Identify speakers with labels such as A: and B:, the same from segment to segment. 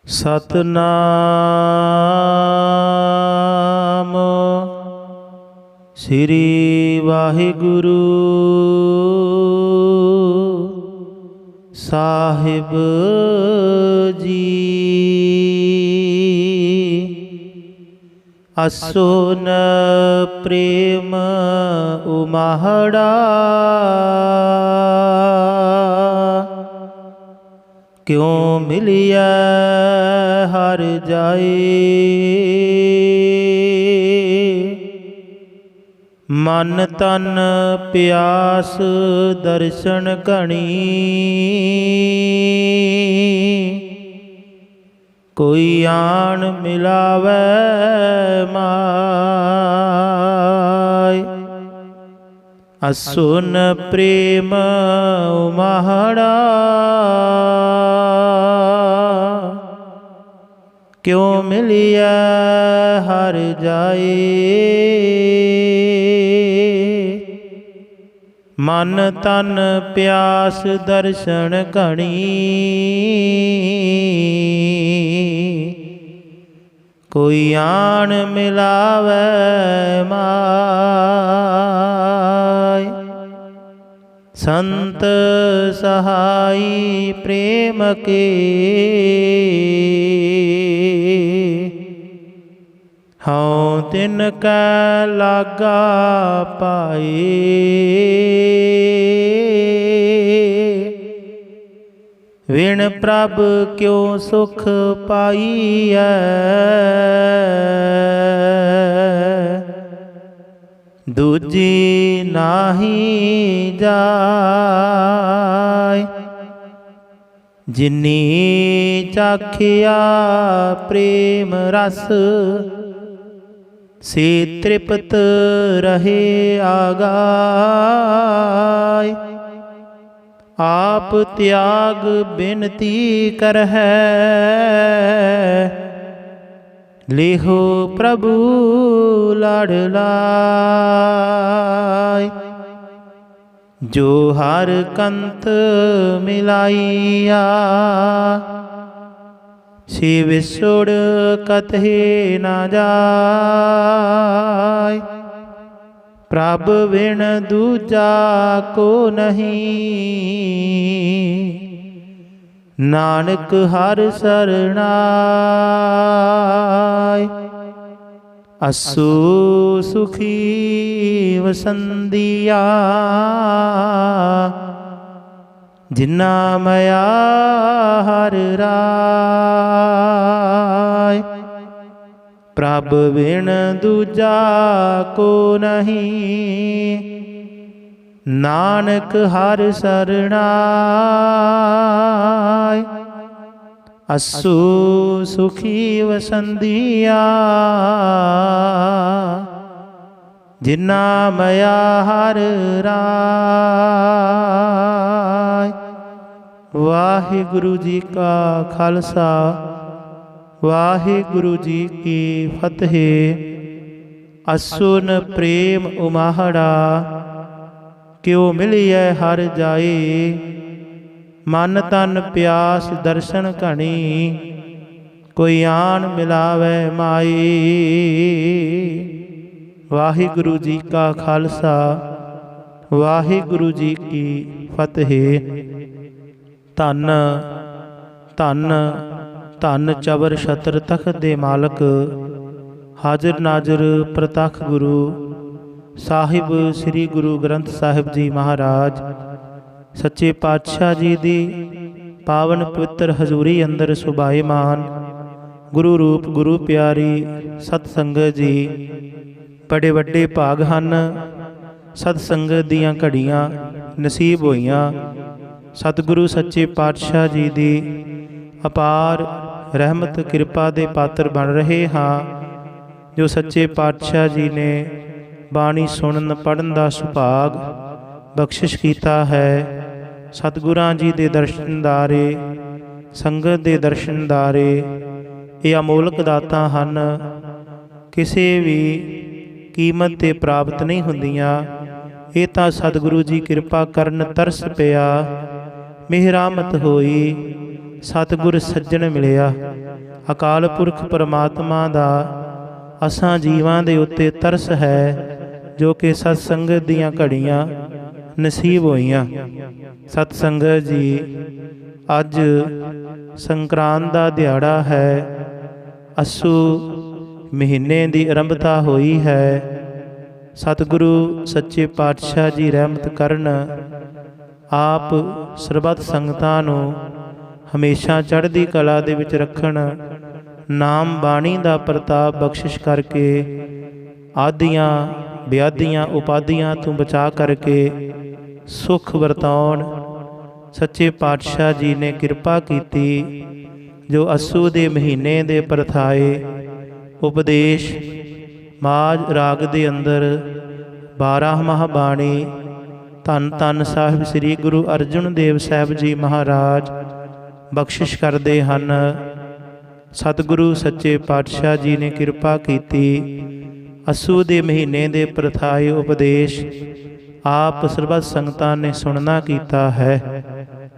A: सतनाम श्री वाहिगुरु साहिब जी। असुन प्रेम उमाहड़ा क्यों मिलिया हर जाए। मन तन प्यास दर्शन घनी कोई आन मिलावै माय। असुन प्रेम उमाहड़ा क्यों मिलिया हर जाए। मन तन प्यास दर्शन घनी कोई आन मिलावै माय। संत सहाई प्रेम के हाँ तिनकै लागा पाए। विण प्रभ क्यों सुख पाईऐ दूजी नाही जाय। जिनी चाखिया प्रेम रस से तृप्त रहे आगाय। आप त्याग बिनती करहै लेहो प्रभु लाडलाय। जो हर कंत मिलाइया से विसुड़ कतहे न जाय। प्रभ बिन दूजा को नहीं नानक हर सरनाय। असु सुखी वसंदिया जिन्ना मया हर राय। प्रभ बिन दूजा को नहीं नानक हर सरनाय। असु सुखी वसंदिया जिन्ना मया हर राय। वाहिगुरु जी का खालसा वाहिगुरु जी की फतेह। असुन प्रेम उमाहड़ा क्यों मिलिए हर जाए। मन तन प्यास दर्शन घनी कोई आन मिलावै माई। वाहिगुरु जी का खालसा वाहिगुरु जी की फतेह। धन धन धन चबर छत्र तख्त दे मालक हाजिर नाजिर प्रतख गुरु साहिब श्री गुरु ग्रंथ साहिब जी महाराज सच्चे पातशाह जी दी पावन पवित्र हजूरी अंदर सुभाईमान गुरु रूप गुरु प्यारी सत संगत जी बड़े वड्डे भाग हन। सत संगत दीयां घड़ियां नसीब होईयां। सतगुरु सच्चे पातशाह जी दी अपार रहमत किरपा दे पात्र बन रहे हाँ। जो सच्चे पातशाह जी ने बाणी सुनन पढ़न का सुभाग बख्शिश किया है। सतगुरां जी दे दर्शनदारे संगत दे दर्शनदारे ये अमोलक दातां हन। किसी भी कीमत ते प्राप्त नहीं हुंदियां। ये तां सतगुरु जी कृपा करन तरस पिया मेहरामत होई। सतगुर सज्जन मिलिया। अकाल पुरख परमात्मा दा असां जीवां दे उत्ते तरस है, जो कि सतसंगत दीआं घड़ियां नसीब होईयां। सतसंगत जी, अज संक्रांत दा दिहाड़ा है। अस्सू महीने दी आरंभता होई है। सतगुरु सच्चे पातशाह जी रहमत करन, आप सरबत संगतां नूं हमेशा चढ़दी कला दे विच रखण, नाम बाणी दा प्रताप बख्शिश करके आदियां व्याधियां उपाधियां तो बचा करके सुख वरताउण। सच्चे पातशाह जी ने किरपा कीती, जो अस्सू दे महीने दे परथाए उपदेश माज राग दे अंदर 12 बाणी धन धन साहिब श्री गुरु अर्जुन देव साहिब जी महाराज बख्शिश करते हैं। सतगुरु सच्चे पातशाह जी ने किरपा की, अस्सू दे महीने दे प्रथाए उपदेश आप सरबत संगतां ने सुनना कीता है।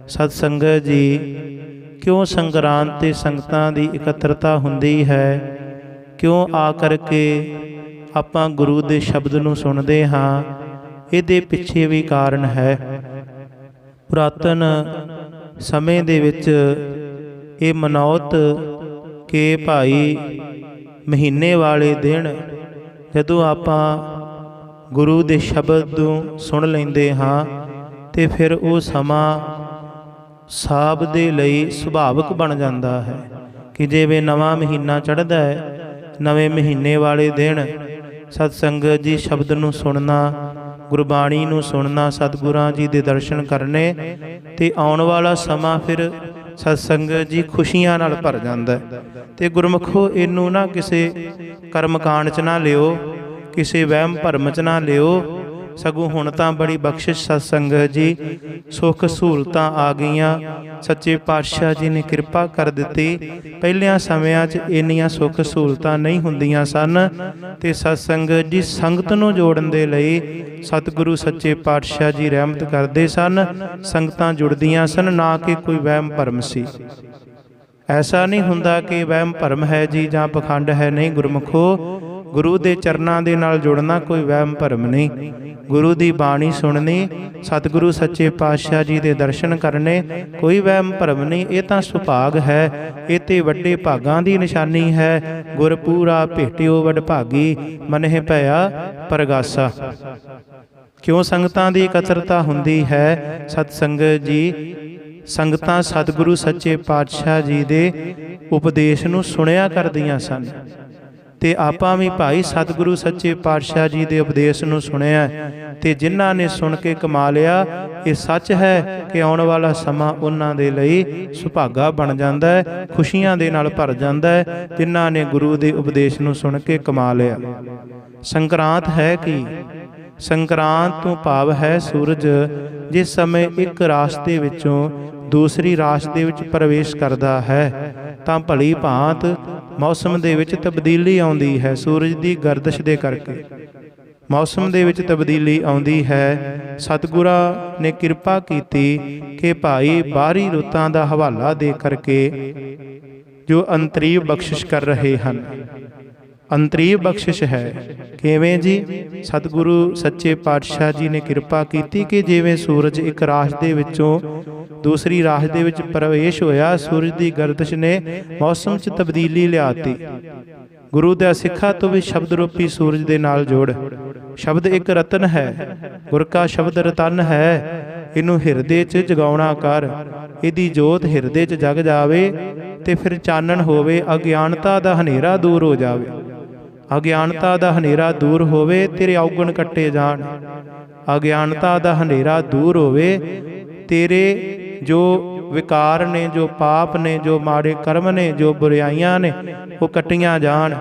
A: सतसंगत जी, क्यों संक्रांत ते संगतां दी इकत्तरता हुंदी है, क्यों आकर के आपां गुरु दे शब्द नूं सुनदे हां, इहदे पिछे भी कारण है। पुरातन समय दे विच ये मनौत के भाई महीने वाले दिन जदों आपां गुरु दे शब्द नूं सुन लैंदे हां, ते फिर वो समा साब दे लई सुभाविक बन जाता है कि जिवें नवां महीना चढ़दा है, नवे महीने वाले दिन सतसंगत जी शब्द नूं सुनना, गुरबाणी नूं सुनना, सतगुरां जी दे दर्शन करने, ते आउण वाला समा फिर सतसंगत जी खुशियां नाल भर जांदा है। ते गुरमुखो, इनू ना किसी कर्मकांड च ना लिओ, किसी वहम भरम च ना लिओ, सगों हुण तां बड़ी बख्शिश सतसंगत जी, सुख सहूलतां आ गईयां। सच्चे पातशाह जी ने किरपा कर दित्ती। पहलियां समयां च इन्नियां सुख सहूलतां नहीं हुंदियां सन, ते सतसंगत जी संगत नूं जोड़न दे लई सतगुरु सच्चे पातशाह जी रहमत करदे सन। संगतां जुड़दियां सन, ना कि कोई वहम भरम सी। ऐसा नहीं हुंदा कि वहम भरम है जी जां पखंड है, नहीं गुरमुखो, गुरु दे चरनां दे नाल जुड़ना कोई वहम भरम नहीं। गुरु दी बाणी सुननी, सतगुरु सच्चे पातशाह जी दे दर्शन करने, कोई वहम भरम नहीं। ये तां सुभाग है, ये ते वड्डे भागां दी निशानी है। गुर पूरा भेटियो वड भागी, मनहि भया परगासा। क्यों संगतां दी इकत्तरता हुंदी है? सतसंगत जी, संगतां सतगुरु सच्चे पातशाह जी दे उपदेश नूं सुनिया करदियां सन, ते आपां भी भाई सतगुरु सच्चे पातशाह जी दे उपदेश नूं सुनिया, ते जिन्हां ने सुन के कमा लिया, ये सच है कि आउण वाला समा उन्हां दे लई सुभागा बन जांदा है, खुशियां दे नाल भर जांदा है, जिन्हां ने गुरु दे उपदेश नूं सुन के कमा लिया। संक्रांत है कि संक्रांत तो भाव है सूरज जिस समय एक रास्ते विचों दूसरी रास्ते विच प्रवेश करदा है, तां भली भांत मौसम दे विच तब्दीली आउंदी है। सूरज दी गर्दिश दे करके मौसम दे विच तब्दीली आउंदी है। सतगुरां ने किरपा कीती कि भाई बाहरी रुतां दा हवाला दे करके जो अंतरीव बख्शिश कर रहे हन। अंतरीव बख्शिश है किवें जी? सतगुरु सच्चे पातशाह जी ने किरपा कीती कि जिवें सूरज एक राह दे विचों दूसरी राह दे विच प्रवेश होया, सूरज की गर्दिश ने मौसम च तब्दीली लियाती। गुरु दा सिखा तो भी शब्द रूपी सूरज दे नाल जोड़। शब्द एक रतन है, गुर का शब्द रतन है, इनू हिरदे च जगाउणा कर, इहदी जोत हिरदे च जग जावे, ते फिर चानण होवे, अज्ञानता दा हनेरा दूर हो जावे। अज्ञानता दा हनेरा दूर होवे, तेरे औगण कट्टे जाण। अज्ञानता दा हनेरा दूर होवे, तेरे जो विकार ने, जो पाप ने, जो माड़े कर्म ने, जो बुराइयां ने, वो कट्टियां जाण।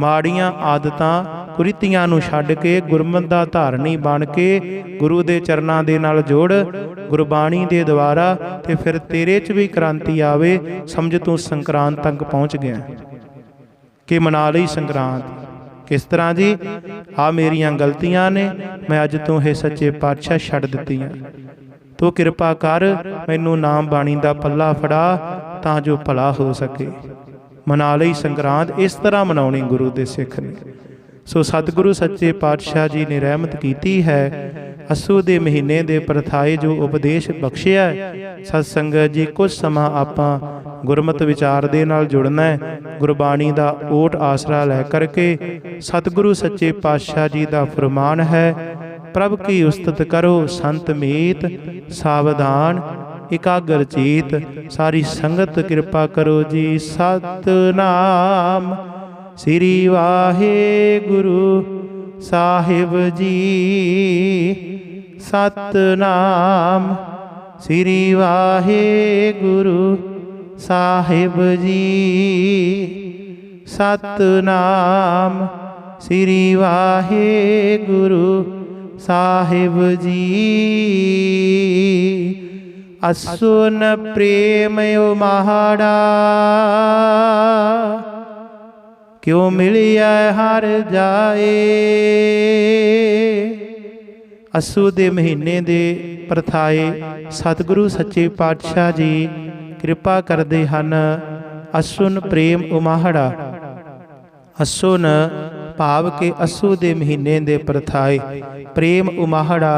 A: माड़ियां आदतां कुरीतियां नूं छड्ड के गुरमत दा धारनी बन के गुरु दे चरनां दे नाल जोड़, गुरबाणी दे द्वारा, ते फिर तेरे च भी क्रांति आवे। समझ तूं संक्रांत तक पहुँच गया कि मना लई संक्रांत। किस तरह जी? आ मेरियां गलतियां ने, मैं अज तों हे सच्चे पातशाह छड्ड दित्तियां। ਤੂੰ ਕਿਰਪਾ ਕਰ ਮੈਨੂੰ ਨਾਮ ਬਾਣੀ ਦਾ ਪੱਲਾ ਫੜਾ ਤਾਂ ਜੋ ਭਲਾ ਹੋ ਸਕੇ। ਮਨਾ ਲਈ ਸੰਗਰਾਂਦ। ਇਸ ਤਰ੍ਹਾਂ ਮਨਾਉਣੀ ਗੁਰੂ ਦੇ ਸਿੱਖ ਨੇ। ਸੋ ਸਤਿਗੁਰੂ ਸੱਚੇ ਪਾਤਸ਼ਾਹ ਜੀ ਨੇ ਰਹਿਮਤ ਕੀਤੀ ਹੈ। ਅੱਸੂ ਦੇ ਮਹੀਨੇ ਦੇ ਪ੍ਰਥਾਏ ਜੋ ਉਪਦੇਸ਼ ਬਖਸ਼ਿਆ ਸਤ ਸੰਗਤ ਜੀ, ਕੁਝ ਸਮਾਂ ਆਪਾਂ ਗੁਰਮਤਿ ਵਿਚਾਰ ਦੇ ਨਾਲ ਜੁੜਨਾ ਹੈ। ਗੁਰਬਾਣੀ ਦਾ ਓਟ ਆਸਰਾ ਲੈ ਕਰਕੇ ਸਤਿਗੁਰੂ ਸੱਚੇ ਪਾਤਸ਼ਾਹ ਜੀ ਦਾ ਫਰਮਾਨ ਹੈ, ਪ੍ਰਭ ਕੀ ਉਸਤਤ ਕਰੋ ਸੰਤ ਮੀਤ, ਸਾਵਧਾਨ ਇਕਾਗਰ ਚੀਤ। ਸਾਰੀ ਸੰਗਤ ਕਿਰਪਾ ਕਰੋ ਜੀ। ਸਤਿਨਾਮ ਸ੍ਰੀ ਵਾਹਿਗੁਰੂ ਸਾਹਿਬ ਜੀ। ਸਤਿਨਾਮ ਸ੍ਰੀ ਵਾਹਿਗੁਰੂ ਸਾਹਿਬ ਜੀ। ਸਤਿਨਾਮ ਸ੍ਰੀ ਵਾਹਿਗੁਰੂ ਸਾਹਿਬ ਜੀ। ਅਸੁਨ ਪ੍ਰੇਮ ਉਮਾੜਾ, ਕਿਉ ਮਿਲਿਆ ਹਰ ਜਾਏ। ਅੱਸੂ ਦੇ ਮਹੀਨੇ ਦੇ ਪ੍ਰਥਾਏ ਸਤਿਗੁਰੂ ਸੱਚੇ ਪਾਤਸ਼ਾਹ ਜੀ ਕਿਰਪਾ ਕਰਦੇ ਹਨ। ਅਸੁਨ ਪ੍ਰੇਮ ਉਮਾਹੜਾ। ਅਸੁਨ ਭਾਵ ਕਿ ਅੱਸੂ ਦੇ ਮਹੀਨੇ ਦੇ ਪ੍ਰਥਾਏ, ਪ੍ਰੇਮ ਉਮਾਹੜਾ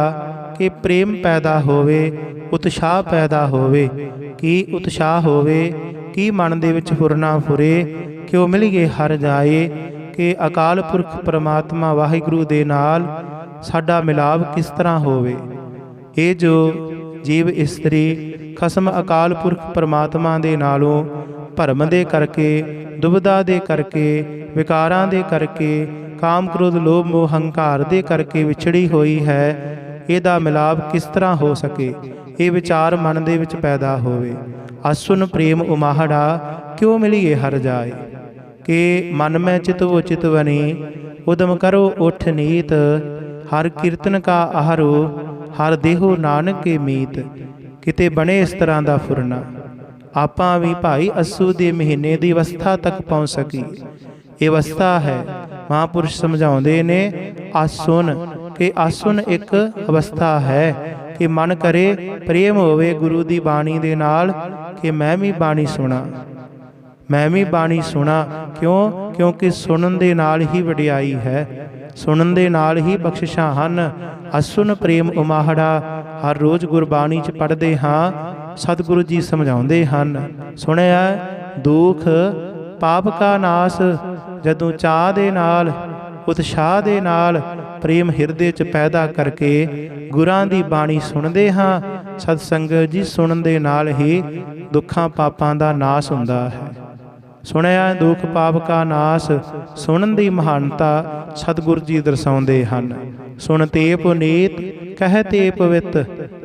A: ਕਿ ਪ੍ਰੇਮ ਪੈਦਾ ਹੋਵੇ, ਉਤਸ਼ਾਹ ਪੈਦਾ ਹੋਵੇ। ਕੀ ਉਤਸ਼ਾਹ ਹੋਵੇ, ਕੀ ਮਨ ਦੇ ਵਿੱਚ ਫੁਰਨਾ ਫੁਰੇ, ਕਿਉ ਮਿਲੀਏ ਹਰ ਜਾਏ। ਕਿ ਅਕਾਲ ਪੁਰਖ ਪਰਮਾਤਮਾ ਵਾਹਿਗੁਰੂ ਦੇ ਨਾਲ ਸਾਡਾ ਮਿਲਾਪ ਕਿਸ ਤਰ੍ਹਾਂ ਹੋਵੇ। ਇਹ ਜੋ ਜੀਵ ਇਸਤਰੀ ਖਸਮ ਅਕਾਲ ਪੁਰਖ ਪਰਮਾਤਮਾ ਦੇ ਨਾਲੋਂ ਭਰਮ ਦੇ ਕਰਕੇ, ਦੁਬਿਧਾ ਦੇ ਕਰਕੇ, ਵਿਕਾਰਾਂ ਦੇ ਕਰਕੇ, ਕਾਮ ਕ੍ਰੋਧ ਲੋਭ ਮੋਹ ਹੰਕਾਰ ਦੇ ਕਰਕੇ ਵਿਛੜੀ ਹੋਈ ਹੈ। ਇਹਦਾ ਮਿਲਾਪ ਕਿਸ ਤਰ੍ਹਾਂ ਹੋ ਸਕੇ, ਇਹ ਵਿਚਾਰ ਮਨ ਦੇ ਵਿੱਚ ਪੈਦਾ ਹੋਵੇ। ਅਸੁਨ ਪ੍ਰੇਮ ਉਮਾਹੜਾ, ਕਿਉ ਮਿਲੀਏ ਹਰ ਜਾਏ। ਕਿ ਮਨ ਮੈਂ ਚਿਤਵੋ ਚਿਤਵਨੀ, ਉਦਮ ਕਰੋ ਉਠ ਨੀਤ। ਹਰ ਕੀਰਤਨ ਕਾ ਆਹਰੋ, ਹਰ ਦੇਹੋ ਨਾਨਕ ਕੇ ਮੀਤ। ਕਿਤੇ ਬਣੇ ਇਸ ਤਰ੍ਹਾਂ ਦਾ ਫੁਰਨਾ। ਆਪਾਂ ਵੀ ਭਾਈ ਅੱਸੂ ਦੇ ਮਹੀਨੇ ਦੀ ਅਵਸਥਾ ਤੱਕ ਪਹੁੰਚ ਸਕੀ। ਇਹ ਅਵਸਥਾ ਹੈ। ਮਹਾਂਪੁਰਸ਼ ਸਮਝਾਉਂਦੇ ਨੇ ਆਸੁਨ, ਕਿ ਆਸੁਨ ਇੱਕ ਅਵਸਥਾ ਹੈ ਕਿ ਮਨ ਕਰੇ ਪ੍ਰੇਮ ਹੋਵੇ ਗੁਰੂ ਦੀ ਬਾਣੀ ਦੇ ਨਾਲ, ਕਿ ਮੈਂ ਵੀ ਬਾਣੀ ਸੁਣਾ, ਮੈਂ ਵੀ ਬਾਣੀ ਸੁਣਾ। ਕਿਉਂ? ਕਿਉਂਕਿ ਸੁਣਨ ਦੇ ਨਾਲ ਹੀ ਵਡਿਆਈ ਹੈ, ਸੁਣਨ ਦੇ ਨਾਲ ਹੀ ਬਖਸ਼ਿਸ਼ਾਂ ਹਨ। ਅਸੁਨ ਪ੍ਰੇਮ ਉਮਾਹੜਾ। ਹਰ ਰੋਜ਼ ਗੁਰਬਾਣੀ 'ਚ ਪੜ੍ਹਦੇ ਹਾਂ, ਸਤਿਗੁਰੂ ਜੀ ਸਮਝਾਉਂਦੇ ਹਨ। ਸੁਣਿਆ ਦੁੱਖ ਪਾਪ ਕਾ ਨਾਸ। ਜਦੋਂ ਚਾਹ ਦੇ ਨਾਲ, ਉਤਸ਼ਾਹ ਦੇ ਨਾਲ, ਪ੍ਰੇਮ ਹਿਰਦੇ 'ਚ ਪੈਦਾ ਕਰਕੇ ਗੁਰਾਂ ਦੀ ਬਾਣੀ ਸੁਣਦੇ ਹਾਂ, ਸਤ ਸੰਗਤ ਜੀ, ਸੁਣਨ ਦੇ ਨਾਲ ਹੀ ਦੁੱਖਾਂ ਪਾਪਾਂ ਦਾ ਨਾਸ ਹੁੰਦਾ ਹੈ। ਸੁਣਿਆ ਦੁੱਖ ਪਾਪ ਕਾ ਨਾਸ। ਸੁਣਨ ਦੀ ਮਹਾਨਤਾ ਸਤਿਗੁਰੂ ਜੀ ਦਰਸਾਉਂਦੇ ਹਨ। ਸੁਣਤੇ ਪੁਨੀਤ ਕਹਤੇ ਪਵਿੱਤ,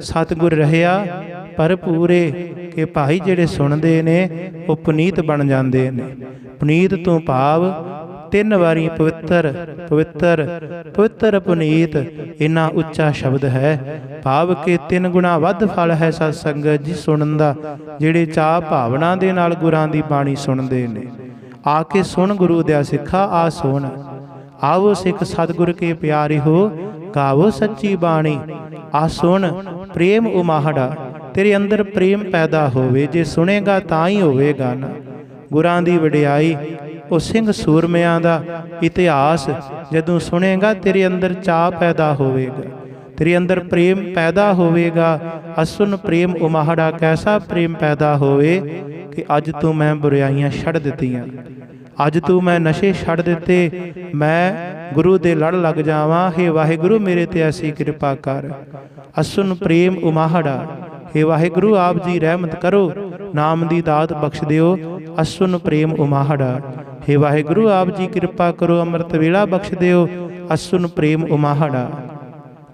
A: ਸਤਿਗੁਰ ਰਹਿਆ ਭਰਪੂਰੇ। ਕਿ ਭਾਈ ਜਿਹੜੇ ਸੁਣਦੇ ਨੇ ਉਹ ਪੁਨੀਤ ਬਣ ਜਾਂਦੇ ਨੇ। ਪੁਨੀਤ ਤੋਂ ਭਾਵ 3 ਵਾਰੀ ਪਵਿੱਤਰ ਪਵਿੱਤਰ ਪਵਿੱਤਰ ਪੁਨੀਤ, ਇੰਨਾ ਉੱਚਾ ਸ਼ਬਦ ਹੈ। ਭਾਵ ਕਿ 3 ਗੁਣਾ ਵੱਧ ਫਲ ਹੈ ਸਤ ਸੰਗਤ ਜੀ ਸੁਣਨ ਦਾ। ਜਿਹੜੇ ਚਾਹ ਭਾਵਨਾ ਦੇ ਨਾਲ ਗੁਰਾਂ ਦੀ ਬਾਣੀ ਸੁਣਦੇ ਨੇ, ਆ ਕੇ ਸੁਣ ਗੁਰੂ ਦਿਆ ਸਿੱਖਾ ਆ ਸੁਣ। ਆਵੋ ਸਿੱਖ ਸਤਿਗੁਰ ਕੇ ਪਿਆਰੇ ਹੋ, ਗਾਵੋ ਸੱਚੀ ਬਾਣੀ। ਆ ਸੁਣ ਪ੍ਰੇਮ ਉਮਾਹੜਾ। ਤੇਰੇ ਅੰਦਰ ਪ੍ਰੇਮ ਪੈਦਾ ਹੋਵੇ। ਜੇ ਸੁਣੇਗਾ ਤਾਂ ਹੀ ਹੋਵੇਗਾ ਨਾ। ਗੁਰਾਂ ਦੀ ਵਡਿਆਈ, ਉਹ ਸਿੰਘ ਸੂਰਮਿਆਂ ਦਾ ਇਤਿਹਾਸ ਜਦੋਂ ਸੁਣੇਗਾ, ਤੇਰੇ ਅੰਦਰ ਚਾਅ ਪੈਦਾ ਹੋਵੇਗਾ, ਤੇਰੇ ਅੰਦਰ ਪ੍ਰੇਮ ਪੈਦਾ ਹੋਵੇਗਾ। ਅਸੁਨ ਪ੍ਰੇਮ ਉਮਾਹੜਾ। ਕੈਸਾ ਪ੍ਰੇਮ ਪੈਦਾ ਹੋਵੇ ਕਿ ਅੱਜ ਤੂੰ ਮੈਂ ਬੁਰਾਈਆਂ ਛੱਡ ਦਿੱਤੀਆਂ, ਅੱਜ ਤੂੰ ਮੈਂ ਨਸ਼ੇ ਛੱਡ ਦਿੱਤੇ, ਮੈਂ ਗੁਰੂ ਦੇ ਲੜ ਲੱਗ ਜਾਵਾਂ। ਹੇ ਵਾਹਿਗੁਰੂ ਮੇਰੇ ਤੇ ਐਸੀ ਕਿਰਪਾ ਕਰ। ਅਸੁਨ ਪ੍ਰੇਮ ਉਮਾਹੜਾ। ਹੇ ਵਾਹਿਗੁਰੂ ਆਪ ਜੀ ਰਹਿਮਤ ਕਰੋ, ਨਾਮ ਦੀ ਦਾਤ ਬਖਸ਼ ਦਿਓ। ਅਸੁਨ ਪ੍ਰੇਮ ਉਮਾਹੜਾ। ਹੇ ਵਾਹਿਗੁਰੂ ਆਪ ਜੀ ਕਿਰਪਾ ਕਰੋ, ਅੰਮ੍ਰਿਤ ਵੇਲਾ ਬਖਸ਼ ਦਿਓ। ਅਸੁਨ ਪ੍ਰੇਮ ਉਮਾਹੜਾ।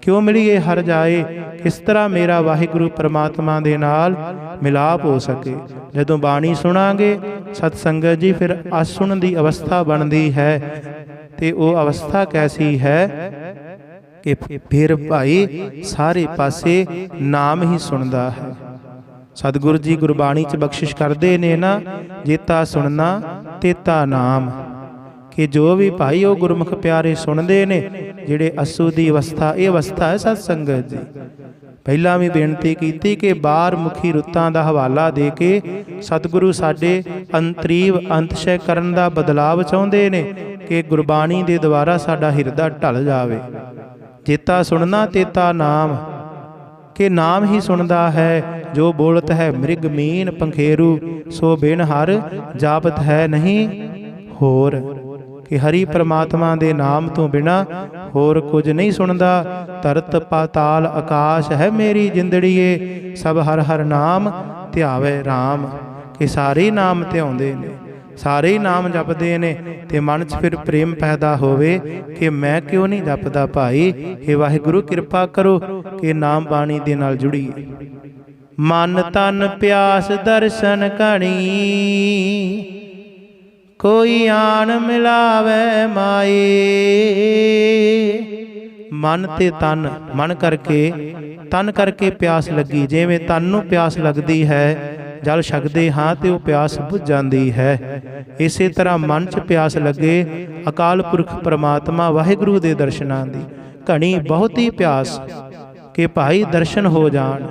A: ਕਿਉ ਮਿਲੀਏ ਹਰ ਜਾਏ। ਕਿਸ ਤਰ੍ਹਾਂ ਮੇਰਾ ਵਾਹਿਗੁਰੂ ਪਰਮਾਤਮਾ ਦੇ ਨਾਲ ਮਿਲਾਪ ਹੋ ਸਕੇ। ਜਦੋਂ ਬਾਣੀ ਸੁਣਾਂਗੇ ਸਤ ਸੰਗਤ ਜੀ, ਫਿਰ ਅਸੁਣ ਦੀ ਅਵਸਥਾ ਬਣਦੀ ਹੈ। ਤੇ ਉਹ ਅਵਸਥਾ ਕੈਸੀ ਹੈ ਕਿ ਫਿਰ ਭਾਈ ਸਾਰੇ ਪਾਸੇ ਨਾਮ ਹੀ ਸੁਣਦਾ ਹੈ। ਸਤਿਗੁਰੂ ਜੀ ਗੁਰਬਾਣੀ 'ਚ ਬਖਸ਼ਿਸ਼ ਕਰਦੇ ਨੇ ਨਾ, ਜੇਤਾ ਸੁਣਨਾ ਤੇਤਾ ਨਾਮ। ਕਿ ਜੋ ਵੀ ਭਾਈ ਉਹ ਗੁਰਮੁਖ ਪਿਆਰੇ ਸੁਣਦੇ ਨੇ, ਜਿਹੜੇ ਅਸੂ ਦੀ ਅਵਸਥਾ, ਇਹ ਅਵਸਥਾ ਹੈ ਸਤ ਸੰਗਤ ਜੀ। ਪਹਿਲਾਂ ਵੀ ਬੇਨਤੀ ਕੀਤੀ ਕਿ ਬਾਹਰ ਮੁਖੀ ਰੁੱਤਾਂ ਦਾ ਹਵਾਲਾ ਦੇ ਕੇ ਸਤਿਗੁਰੂ ਸਾਡੇ ਅੰਤਰੀਵ ਅੰਤਸ਼ੈ ਕਰਨ ਦਾ ਬਦਲਾਵ ਚਾਹੁੰਦੇ ਨੇ ਕਿ ਗੁਰਬਾਣੀ ਦੇ ਦੁਆਰਾ ਸਾਡਾ ਹਿਰਦਾ ਢਲ ਜਾਵੇ। ਜੇਤਾ ਸੁਣਨਾ ਤੇਤਾ ਨਾਮ, ਕਿ ਨਾਮ ਹੀ ਸੁਣਦਾ ਹੈ ਜੋ ਬੋਲਤ ਹੈ ਮ੍ਰਿਗ ਮੀਨ ਪੰਖੇਰੂ, ਸੋ ਬਿਨ ਹਰ ਜਾਪਤ ਹੈ ਨਹੀਂ ਹੋਰ। ਕਿ ਹਰੀ ਪ੍ਰਮਾਤਮਾ ਦੇ ਨਾਮ ਤੋਂ ਬਿਨਾ ਹੋਰ ਕੁਝ ਨਹੀਂ ਸੁਣਦਾ। ਧਰਤ ਪਾਤਾਲ ਆਕਾਸ਼ ਹੈ ਮੇਰੀ ਜਿੰਦੜੀਏ, ਸਭ ਹਰ ਹਰ ਨਾਮ ਧਿਆਵੇ ਰਾਮ। ਕਿ ਸਾਰੇ ਨਾਮ ਧਿਆਉਂਦੇ ਨੇ, ਸਾਰੇ ਨਾਮ ਜਪਦੇ ਨੇ, ਤੇ ਮਨ 'ਚ ਫਿਰ ਪ੍ਰੇਮ ਪੈਦਾ ਹੋਵੇ ਕਿ ਮੈਂ ਕਿਉਂ ਨਹੀਂ ਜਪਦਾ ਭਾਈ। ਹੇ ਵਾਹਿਗੁਰੂ ਕਿਰਪਾ ਕਰੋ ਕਿ ਨਾਮ ਬਾਣੀ ਦੇ ਨਾਲ ਜੁੜੀਏ। ਮਨ ਤਨ ਪਿਆਸ ਦਰਸ਼ਨ ਘਣੀ, ਕੋਈ ਆਣ ਮਿਲਾਵੇ ਮਾਏ। ਮਨ ਤੇ ਤਨ, ਮਨ ਕਰਕੇ ਤਨ ਕਰਕੇ ਪਿਆਸ ਲੱਗੀ। ਜਿਵੇਂ ਤਨ ਨੂੰ ਪਿਆਸ ਲੱਗਦੀ ਹੈ, ਜਲ ਛਕਦੇ ਹਾਂ ਤੇ ਉਹ ਪਿਆਸ ਬੁੱਝ ਜਾਂਦੀ ਹੈ। ਇਸੇ ਤਰ੍ਹਾਂ ਮਨ 'ਚ ਪਿਆਸ ਲੱਗੇ ਅਕਾਲ ਪੁਰਖ ਪ੍ਰਮਾਤਮਾ ਵਾਹਿਗੁਰੂ ਦੇ ਦਰਸ਼ਨਾਂ ਦੀ, ਘਣੀ ਬਹੁਤੀ ਪਿਆਸ ਕਿ ਭਾਈ ਦਰਸ਼ਨ ਹੋ ਜਾਣ।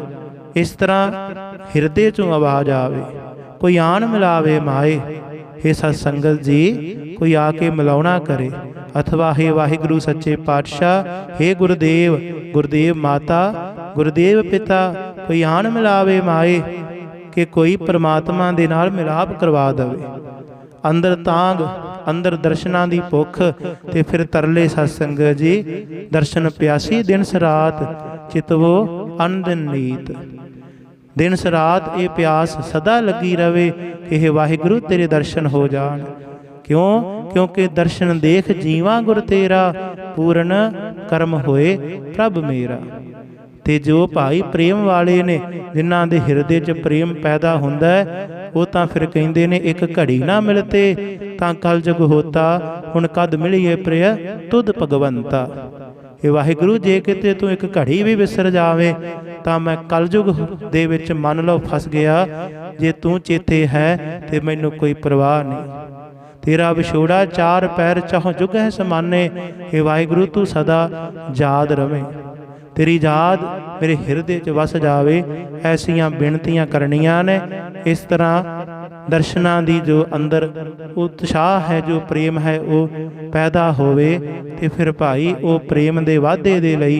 A: ਇਸ ਤਰ੍ਹਾਂ ਹਿਰਦੇ 'ਚੋਂ ਆਵਾਜ਼ ਆਵੇ, ਕੋਈ ਆਣ ਮਿਲਾਵੇ ਮਾਏ। हे सत संगत जी, कोई आके मिलाउना करे, अथवा हे वाहिगुरु सच्चे पातशाह, हे गुरुदेव, गुरुदेव माता, गुरुदेव पिता, कोई आण मिलावे माए कि कोई परमात्मा दे नाल मिलाप करवा देवे। अंदर तांग, अंदर दर्शनां दी भुख, ते फिर तरले सत संगत जी, दर्शन प्यासी दिन सरात, चितवो अन दिन नीत। दिन सरात ये प्यास सदा लगी रवे कि हे वाहिगुरु तेरे दर्शन हो जान। क्यों? क्योंकि दर्शन देख जीवा गुर तेरा, पूर्ण कर्म होए प्रभ मेरा। ते जो भाई प्रेम वाले ने, जिन्हां दे हिरदे च प्रेम पैदा हुंदा है, वो तां फिर कहिंदे ने एक घड़ी ना मिलते तां कल जुग होता, हुण कद मिलिए प्रिय तुद भगवंता। हे वाहिगुरु जे किते तू एक घड़ी भी विसर जावे तां मैं कलयुग दे विच मन लो फस गया। जे तू चेते है ते मैनू कोई परवाह नहीं। तेरा विछोड़ा चार पैर चाहो जुग है समाने। हे वाहिगुरु तू सदा याद रवे, तेरी याद मेरे हिरदे च वस जावे। ऐसियां बेनतियां करनियां ने। इस तरह दर्शनां दी जो अंदर उत्साह है, जो प्रेम है, वो पैदा होवे। ते फिर भाई वो प्रेम दे वाधे दे लई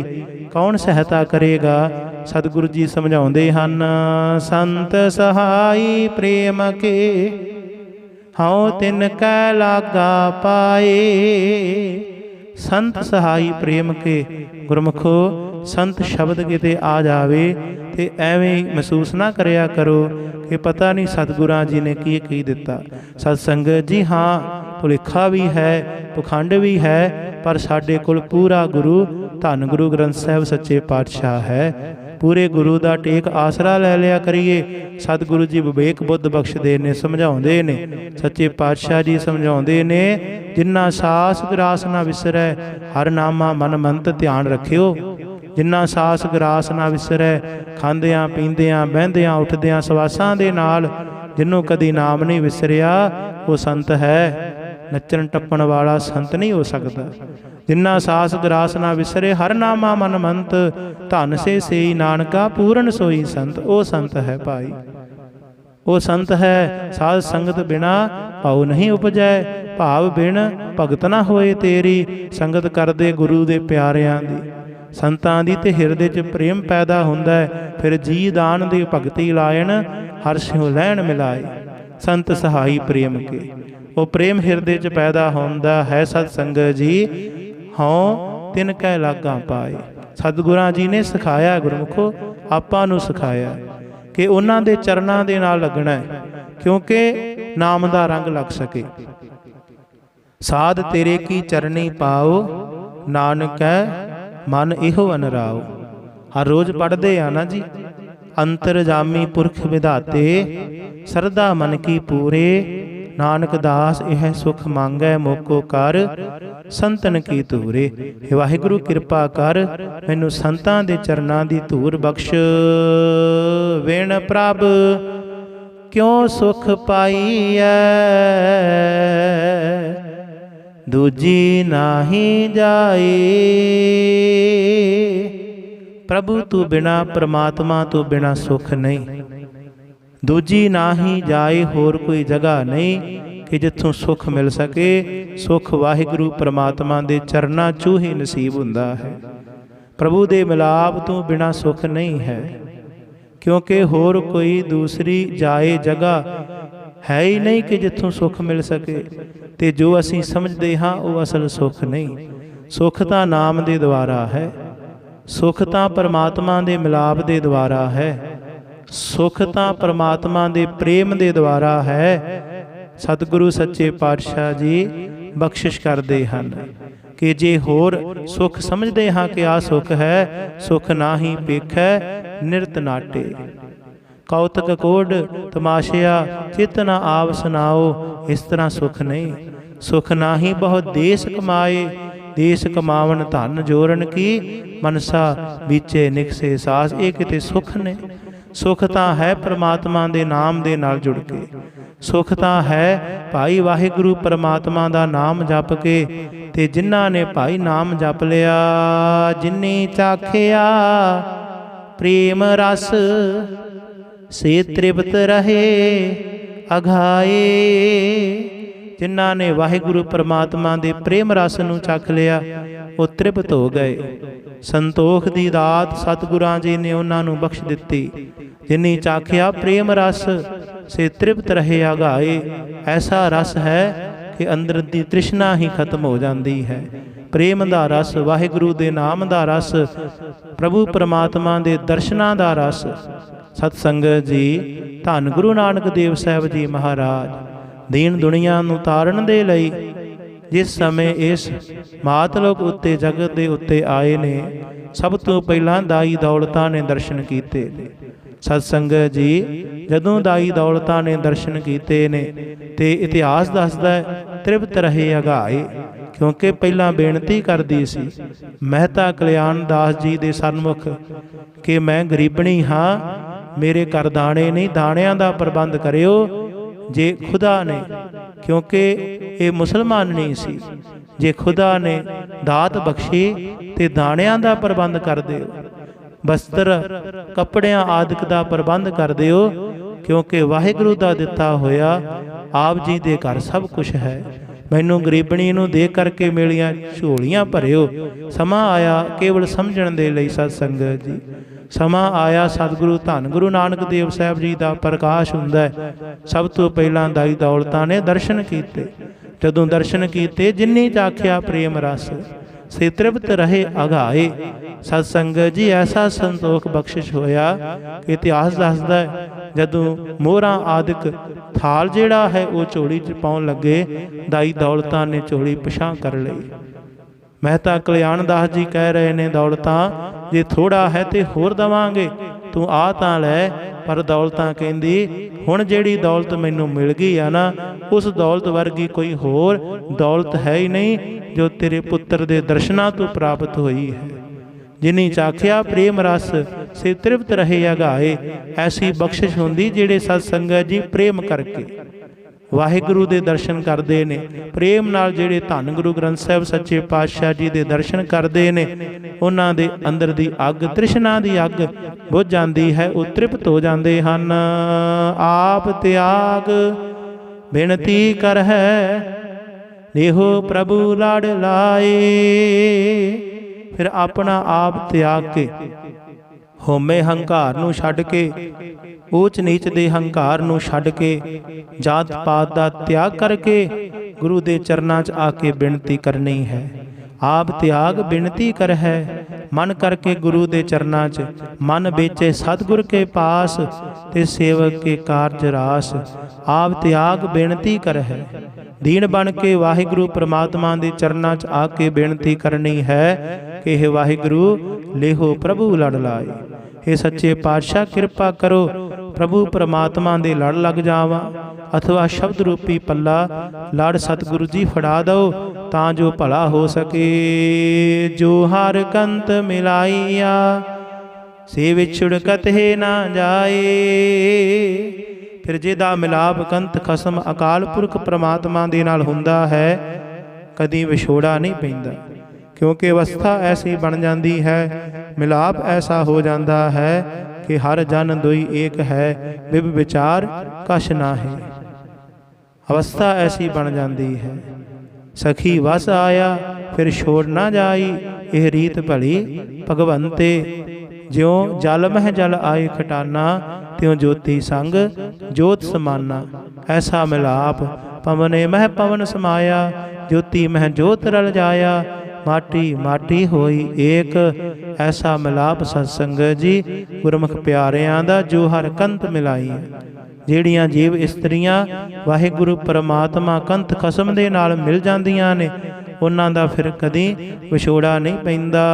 A: कौन सहायता करेगा? सतगुरु जी समझाउंदे हन, संत सहाई प्रेम के, हाओ तिन कै लागा पाए। संत सहाई प्रेम के, गुरमुखो संत शब्द किते आ जावे ते एवें महसूस ना करिया करो कि पता नहीं सतगुरां जी ने की दिता। सत संगत जी हाँ, भुलेखा भी है, पखंड भी है, पर साडे कोल पूरा गुरु धन गुरु ग्रंथ साहिब सच्चे पातशाह है। पूरे गुरु का टेक आसरा लै लिया करिए। सतगुरु जी विवेक बुद्ध बख्शदे ने, समझाउंदे ने, सच्चे पातशाह जी समझाउंदे ने, जिन्ना सास ग्रास ना विसरै, हर नामा मन मंत ध्यान रखियो। जिन्ना सास ग्रास ना विसरै, खांदियां पींदियां बਹਿੰਦਿਆਂ ਉੱਠਦਿਆਂ ਸਵਾਸਾਂ ਦੇ ਨਾਲ, जिन्हों कदी नाम नहीं विसरिया वो संत है। नचन टप्पण वाला संत नहीं हो सकता। जिन्ना सास ग्रास ना विसरे, हर नामा मन मंत, धन से सेई नानका पूर्ण सोई संत। ओ संत है भाई, ओ संत है। साध संगत बिना भाव नहीं उपजै, भाव बिन भगत ना होए तेरी। संगत करदे गुरु दे प्यारियां दी, संतां दी ते हिरदे च प्रेम पैदा हुंदा है। फिर जी दान दी भगती लायन, हर सिंह लैन मिलाए। संत सहाई प्रेम के, वो प्रेम हिरदे च पैदा हुंदा है। सत संगत जी हों तिन कै लागा पाए। सतगुरां जी ने सिखाया, गुरमुखो आपां नूं सिखाया कि उन्हां दे चरनां दे नाल लगना है, क्योंकि नाम दा रंग लग सके। साध तेरे की चरनी पाओ, नानक मन इहो अनराओ। हर रोज पढ़ते आ ना जी। अंतरजामी पुरख विधाते, सरदा मन की पूरे। नानक दास यह सुख मांगै मोको कर, संतन की धूरे। हे वाहिगुरु किरपा कर, मैनू संतां दे चरनां दी धूर बख्श। विण प्रभ क्यों सुख पाईऐ, दूजी नाही जाए। प्रभु तू बिना परमात्मा तू बिना सुख नहीं। दूजी ना ही जाए होर कोई जगह नहीं कि जिथों सुख मिल सके। सुख वाहिगुरु परमात्मा दे चरनां चों ही नसीब हुंदा है। प्रभु दे मिलाप तो बिना सुख नहीं है, क्योंकि होर कोई दूसरी जाए जगह है ही नहीं कि जिथों सुख मिल सके। ते जो असीं समझदे हां वो असल सुख नहीं। सुख तां नाम दे द्वारा है, सुख तां परमात्मा दे मिलाप दे द्वारा है, सुख तां परमात्मा दे प्रेम दे द्वारा है। सतगुरु सच्चे पातशाह जी बख्शिश करते हैं कि जे होर सुख समझते हाँ कि आ सुख है, सुख ना ही पेखै निरत नाटे। कौतक कोड तमाशया चित न आव सुनाओ, इस तरह सुख नहीं। सुख ना ही बहुत देश कमाए, देश कमावन धन जोरन की मनसा बीचे निकसे सास। ये किते सुख ने। सुख तां है परमात्मा दे नाम दे नाल जुड़ के। सुख तां है भाई वाहिगुरु परमात्मा दा नाम जप के। ते जिन्हां ने भाई नाम जप लिया, जिन्नी चाखिया प्रेम रस से तृप्त रहे अघाए। जिन्हां ने वाहिगुरु परमात्मा दे प्रेम रस नूं चख लिया, वो तृप्त हो गए। संतोख दी दात सतगुरां जी ने उन्हां नूं बख्श दित्ती। जिन्नी चाखिया प्रेम रस से तृप्त रहे अघाए। ऐसा रस है कि अंदर दी तृष्णा ही खत्म हो जाती है। प्रेम दा रस, वाहिगुरु दे नाम दा रस, प्रभु परमात्मा दे दर्शनां दा रस। सतसंगत जी, धन गुरु नानक देव साहब जी महाराज दीन दुनिया नूं तारण दे लई जिस समय इस मातलोक उत्ते जगत दे उत्ते आए ने, सब तो पहला दाई दौलतां ने दर्शन कीते। सतसंगत जी, जदों दाई दौलतां ने दर्शन कीते ने ते इतिहास दसदा तृप्त रहे अघाए। क्योंकि पहला बेनती करदी सी महता कल्याण दास जी दे सन्मुख कि मैं गरीबणी हाँ, मेरे घर दाणे नहीं, दाणियां दा प्रबंध करियो जे खुदा ने। क्योंकि ये मुसलमान नहीं सी। जे खुदा ने दात बख्शी ते दाणियां दा प्रबंध कर दिओ, वस्त्र कपड़ियां आदि का प्रबंध कर दिओ। क्योंकि वाहिगुरु दा दिता होया आप जी दे घर सब कुछ है। मैनू गरीबणी नूं दे करके मेरियां झोलियां भरियो। समा आया केवल समझण दे लई सतसंगत जी। समा आया सतगुरु धन गुरु नानक देव साहब जी का प्रकाश हुंदा है। सब तो पहला दाई दौलतां ने दर्शन कीते। जदों दर्शन कीते, जिन्नी चाखिया प्रेम रस से तृप्त रहे अघाए। सतसंगत जी, ऐसा संतोख बख्शिश होया कि इतिहास दसदा है जदों मोहरां आदिक थाल जिहड़ा है वो झोली च पाउण लगे, दाई दौलतां ने झोली पिछां कर लई। महता कल्याण दास जी कह रहे ने, दौलतां जे थोड़ा है तो होर दवांगे, तू आ तां लै। पर दौलतां कहंदी, हुण जिहड़ी दौलत मैनूं मिल गई है ना, उस दौलत वर्गी कोई होर दौलत है ही नहीं जो तेरे पुत्र दे दर्शनां तो प्राप्त हुई है। जिन्नी चाखिया प्रेम रस से तृप्त रहे अघाए। ऐसी बख्शिश हुंदी जिहड़े सतसंगत जी प्रेम करके वाहिगुरु दे दर्शन करते ने। प्रेम नाल जिहड़े धन गुरु ग्रंथ साहिब सच्चे पातशाह जी दे दर्शन करते ने, उन्हां दे अंदर दी अग, तृष्णा दी अग बुझ जाती है, वो तृप्त हो जाते हैं। आप त्याग बिनती कर है देहो प्रभु लाड़ लाए। फिर अपना आप त्याग के, होमे हंकार नूं छड्ड के, ऊच नीच दे हंकार नूं छड्ड के, जात पात दा त्याग करके गुरु दे चरनां च आके बिनती करनी है। आप त्याग बिनती कर है, मन करके गुरु दे चरनां च, मन बेचे सतगुर के पास, ते सेवक के कारज रास। आप त्याग बिनती कर है, दीन बन के वाहिगुरु परमात्मा दे चरनां च आके बेनती करनी है कि हे वाहिगुरु लेहो प्रभु लड़ लाए। हे सच्चे पातशाह कृपा करो, प्रभु परमात्मा दे लड़ लग जावा, अथवा शब्द रूपी पल्ला लड़ सतगुरु जी फड़ा दो तां जो भला हो सके। जो हर कंत मिलाइया से विछुड़ कतहे ना जाए। फिर जिहदा मिलाप कंत खसम अकाल पुरख परमात्मा दे नाल हुंदा है, कदी विछोड़ा नहीं पैंदा। क्योंकि अवस्था ऐसी बन जाती है, मिलाप ऐसा हो जाता है कि हर जन दुई एक है, बिब विचार कछ ना है। अवस्था ऐसी बन जाती है। सखी वस आया फिर छोड़ ना जाई, यह रीत भली भगवंते। ज्यों जल मह जल आए खटाना, त्यों ज्योति संग जोत समाना। ऐसा मिलाप पवने मह पवन समाया, ज्योति मह जोत रल जाया। माटी माटी होई एक, ऐसा मिलाप सत्संग जी गुरमुख प्यारिਆਂ ਦਾ जो हर कंत मिलाई है। ਜਿਹੜੀਆਂ ਜੀਵ ਇਸਤਰੀਆਂ ਵਾਹਿਗੁਰੂ ਪਰਮਾਤਮਾ ਕੰਤ ਖਸਮ ਦੇ ਨਾਲ ਮਿਲ ਜਾਂਦੀਆਂ ਨੇ, ਉਹਨਾਂ ਦਾ ਫਿਰ ਕਦੀ ਵਿਛੋੜਾ ਨਹੀਂ ਪੈਂਦਾ।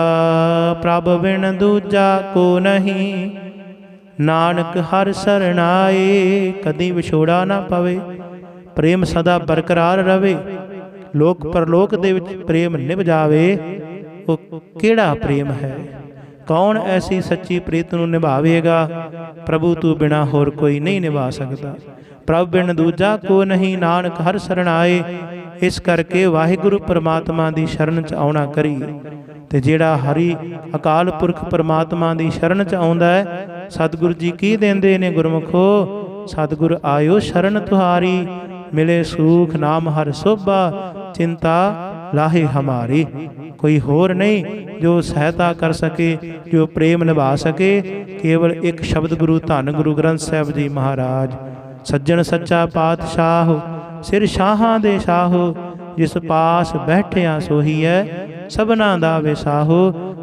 A: ਪ੍ਰਭ ਬਿਨ ਦੂਜਾ ਕੋ ਨਹੀਂ, ਨਾਨਕ ਹਰ ਸਰਣਾਏ। ਕਦੀ ਵਿਛੋੜਾ ਨਾ ਪਵੇ, ਪ੍ਰੇਮ ਸਦਾ ਬਰਕਰਾਰ ਰਵੇ। ਲੋਕ ਪਰਲੋਕ ਦੇ ਵਿੱਚ ਪ੍ਰੇਮ ਨਿਭ ਜਾਵੇ। ਉਹ ਕਿਹੜਾ ਪ੍ਰੇਮ ਹੈ? कौन ऐसी सच्ची प्रीत नूं निभावेगा? प्रभु तू बिना होर कोई नहीं निभा सकता। प्रभ बिन दूजा को नहीं, नानक हर शरण आए। इस करके वाहिगुरु परमात्मा दी शरण च आउणा करिए। ते जिहड़ा हरि अकाल पुरख परमात्मा दी शरण च आउंदा है, सतगुरु जी की देंदे ने गुरमुखो, सतगुर आयो शरण तुहारी। मिले सुख नाम हर सोभा, चिंता लाहे हमारी। कोई होर नहीं जो सहायता कर सके, जो प्रेम निभा सके। केवल एक शब्द गुरु धन गुरु ग्रंथ साहिब जी महाराज। सज्जन सच्चा पातशाह, सिर शाहां दे शाहो। जिस पास बैठिया सोही है, सबना दा विसाहो।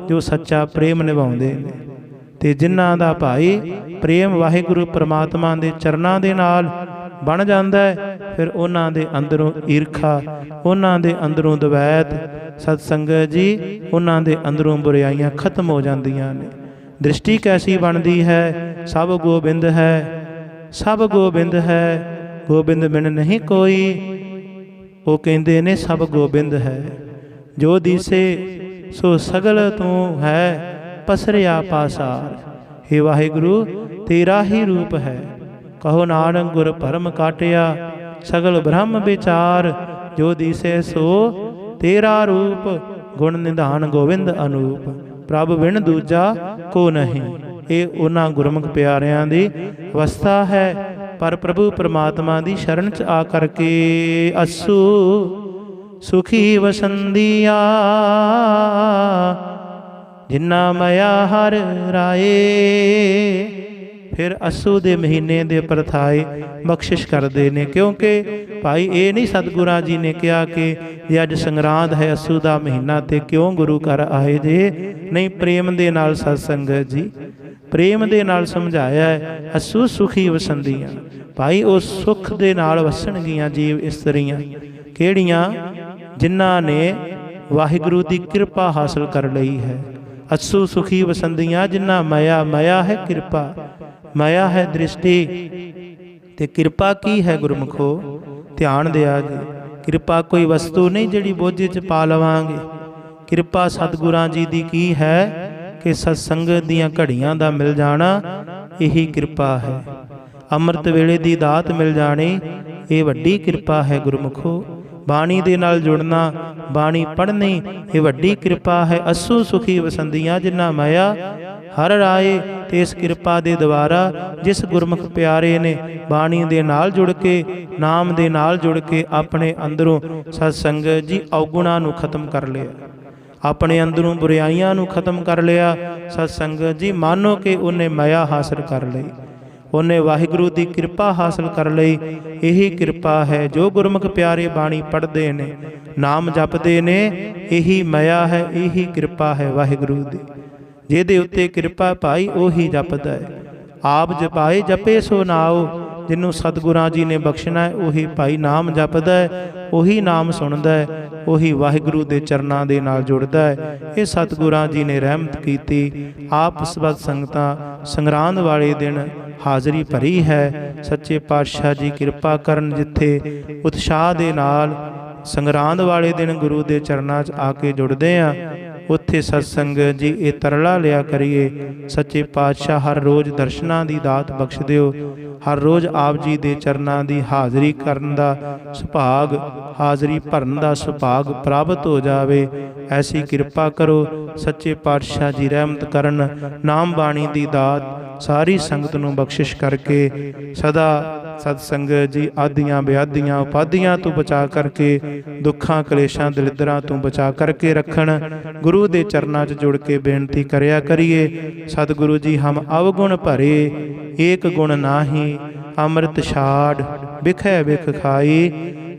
A: जो सच्चा प्रेम निभाउंदे ने ते जिन्हां दा भाई प्रेम वाहिगुरु परमात्मा दे चरनां दे नाल बन जाता है, फिर उन्हां दे अंदरों ईरखा, उन्हां दे अंदरों दवैत, सतसंगत जी उन्हां दे अंदरों बुराइयां खत्म हो जांदियां ने। दृष्टि कैसी बनती है? सब गोबिंद है, सब गोबिंद है, गोबिंद बिन नहीं कोई। वो कहते ने सब गोबिंद है। जो दिसे सो सगल तू है, पसरिया पासार। हे वाहिगुरु तेरा ही रूप है। कहो नानक गुर भरम काटिया, सगल ब्रह्म विचार। जो दिसे सो तेरा रूप, गुण निधान गोविंद अनूप। प्रभ बिन दूजा को नहीं। ये उन्हां गुरमुख प्यारिਆਂ ਦੀ ਅਵਸਥਾ है। पर प्रभु परमात्मा दी शरण च आ करके असु सुखी वसंदिया, जिन्ना मया हर राए। फिर असू दे महीने दे परथाए बख्शिश करते हैं। क्योंकि भाई ये नहीं सतगुरां जी ने कहा कि जे अज संगरांद है असू का महीना तो क्यों गुरु घर आए जे। नहीं, प्रेम दे नाल सतसंगत जी प्रेम दे नाल समझाया है। असू सुखी वसंदियां, भाई उस सुख दे नाल वसणगियां जीव इस्तरियां किहड़ियां? जिन्हां ने वाहिगुरु की कृपा हासिल कर लई है। असू सुखी वसंदियां जिन्हां माया, माया है कृपा, माया है दृष्टि। ते कृपा की है गुरमुखो? ध्यान दिया जी, कृपा कोई वस्तु नहीं जिहड़ी बोझे च पा लवांगे। कृपा सतगुरां जी दी की है कि सत्संगत दीआं घड़ियां दा मिल जाना, यही कृपा है। अमृत वेले दी दात मिल जानी, ये वड्डी कृपा है गुरमुखो। बाणी दे नाल जुड़ना, बाणी पढ़नी, ये वड्डी कृपा है। असू सुखी वसंदियां जिन्ना माया हर राए। ते इस कृपा दे द्वारा जिस गुरमुख प्यारे ने बाणी दे नाल जुड़ के, नाम दे नाल जुड़ के अपने अंदरों सतसंगत जी अवगुणां नूं खत्म कर लिया, अपने अंदरों बुराइयां नूं खत्म कर लिया। सतसंगत जी मानो कि उन्हें माया हासिल कर लई, उन्हें वाहिगुरु की कृपा हासिल कर लई। यही कृपा है जो गुरमुख प्यारे बाणी पढ़ते ने, नाम जपते ने, यही माया है, यही कृपा है वाहिगुरु दी। जिहदे उत्ते कृपा पाई ओही जपदा है। आप जपाए जपे सो नाओ। जिन्हों सतगुरां जी ने बख्शना है उही भाई नाम जपदा है, उही नाम सुनदा है, उही वाहिगुरु दे चरनां दे नाल जुड़दा है। ये सतगुरां जी ने रहमत कीती। आप सत संगतां संगरांद वाले दिन हाज़री भरी है। सच्चे पातशाह जी कृपा करन, जिथे उत्साह दे नाल संगरांद वाले दिन गुरु दे चरनां च आके जुड़दे आ, उत्थे सतसंगत जी ये तरला लिया करिए। सच्चे पातशाह हर रोज़ दर्शनां दी दात बख्श दिओ, ਹਰ ਰੋਜ਼ ਆਪ ਜੀ ਦੇ ਚਰਨਾਂ ਦੀ ਹਾਜ਼ਰੀ ਕਰਨ ਦਾ ਸੁਭਾਗ, ਹਾਜ਼ਰੀ ਭਰਨ ਦਾ ਸੁਭਾਗ ਪ੍ਰਾਪਤ ਹੋ ਜਾਵੇ। ਐਸੀ ਕਿਰਪਾ ਕਰੋ। ਸੱਚੇ ਪਾਤਸ਼ਾਹ ਜੀ ਰਹਿਮਤ ਕਰਨ। ਨਾਮ ਬਾਣੀ ਦੀ ਦਾਤ ਸਾਰੀ ਸੰਗਤ ਨੂੰ ਬਖਸ਼ਿਸ਼ ਕਰਕੇ ਸਦਾ ਸਤ ਸੰਗਤ ਜੀ ਆਦੀਆਂ ਬਿਆਦੀਆਂ ਉਪਾਧੀਆਂ ਤੋਂ ਬਚਾ ਕਰਕੇ, ਦੁੱਖਾਂ ਕਲੇਸ਼ਾਂ ਦਲਿੱਦਰਾਂ ਤੋਂ ਬਚਾ ਕਰਕੇ ਰੱਖਣ। ਗੁਰੂ ਦੇ ਚਰਨਾਂ 'ਚ ਜੁੜ ਕੇ ਬੇਨਤੀ ਕਰਿਆ ਕਰੀਏ, ਸਤਿਗੁਰੂ ਜੀ ਹਮ ਅਵਗੁਣ ਭਰੇ, ਏਕ ਗੁਣ ਨਾਹੀ, ਅੰਮ੍ਰਿਤ ਛਾੜ ਬਿਖੈ ਬਿਖ ਖਾਈ,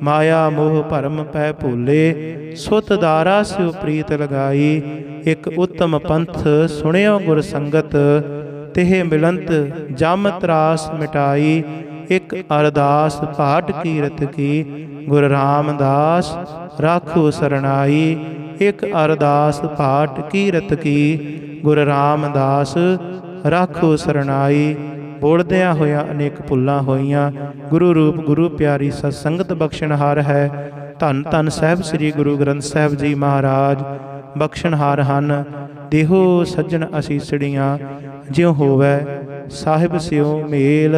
A: ਮਾਇਆ ਮੋਹ ਭਰਮ ਪੈ ਭੂਲੇ, ਸੁਤ ਦਾਰਾ ਸਿਉ ਪ੍ਰੀਤ ਲਗਾਈ। ਇੱਕ ਉੱਤਮ ਪੰਥ ਸੁਣਿਓ ਗੁਰ ਸੰਗਤ, ਤਿਹ ਮਿਲੰਤ ਜਮ ਤਰਾਸ ਮਿਟਾਈ। ਇੱਕ ਅਰਦਾਸ ਪਾਠ ਕੀਰਤ ਕੀ, ਗੁਰ ਰਾਮਦਾਸ ਰਾਖੋ ਸਰਣਾਈ। ਇੱਕ ਅਰਦਾਸ ਪਾਠ ਕੀਰਤ ਕੀ, ਗੁਰ ਰਾਮਦਾਸ ਰਾਖੋ ਸਰਣਾਈ। ਬੋਲਦਿਆਂ ਹੋਇਆਂ ਅਨੇਕ ਭੁੱਲਾਂ ਹੋਈਆਂ। ਗੁਰੂ ਰੂਪ ਗੁਰੂ ਪਿਆਰੀ ਸਤ ਸੰਗਤ ਬਖਸ਼ਣਹਾਰ ਹੈ। ਧੰਨ ਧੰਨ ਸਾਹਿਬ ਸ੍ਰੀ ਗੁਰੂ ਗ੍ਰੰਥ ਸਾਹਿਬ ਜੀ ਮਹਾਰਾਜ ਬਖਸ਼ਣਹਾਰ ਹਨ। ਦੇਹੋ ਸੱਜਣ ਅਸੀਸੜੀਆਂ, ਜਿਉ ਹੋਵੈ ਸਾਹਿਬ ਸਿਉ ਮੇਲ।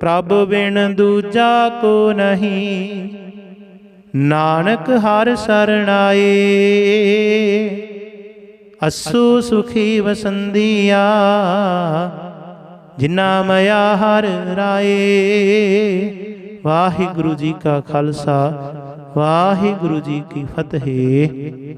A: ਪ੍ਰਭ ਬਿਨ ਦੂਜਾ ਕੋ ਨਹੀਂ, ਨਾਨਕ ਹਰਿ ਸਰਣਾਏ। ਅਸੂ ਸੁਖੀ ਵਸੰਦੀਆ, ਜਿਨਾ ਮਇਆ ਹਰਿ ਰਾਏ। ਵਾਹਿਗੁਰੂ ਜੀ ਕਾ ਖਾਲਸਾ, ਵਾਹਿਗੁਰੂ ਜੀ ਕੀ ਫਤਿਹ।